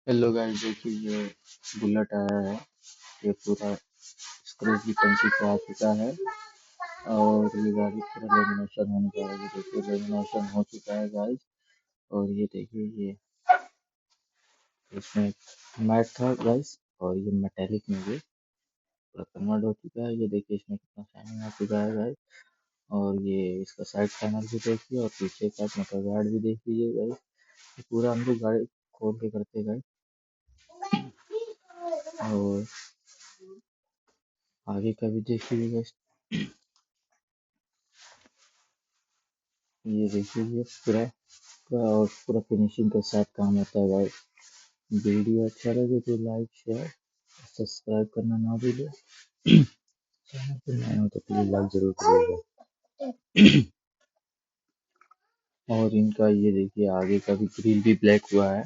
Hello guys, देखिए ये bullet आया है। ये पूरा स्क्रैच की टंकी पे आ चुका है और ये गाड़ी पूरा लेमिनेशन होने जा रहा है। ये देखिए लेमिनेशन हो चुका है गाइस। और ये देखिए ये इसमें मैट था गाइस और ये मेटेलिक में ये पूरा कन्वर्ट हो चुका है। ये देखिए इसमें कितना शाइनिंग आ चुका है गाइस। और ये इसका साइड पैनल भी देखिए और पीछे का मोटर गार्ड भी देख लीजिए गाइस। ये पूरा हम लोग गाड़ी खोल के करते गाइस। और आगे का भी देख लीजिए गाइस। ये देखिए ये पूरा और पूरा फिनिशिंग के साथ काम होता है गाइस। वीडियो अच्छा लगे तो लाइक शेयर सब्सक्राइब करना ना भूले। चैनल पे नए हो तो प्लीज लाइक जरूर करिएगा। और इनका ये देखिए आगे का भी ग्रिल भी ब्लैक हुआ है।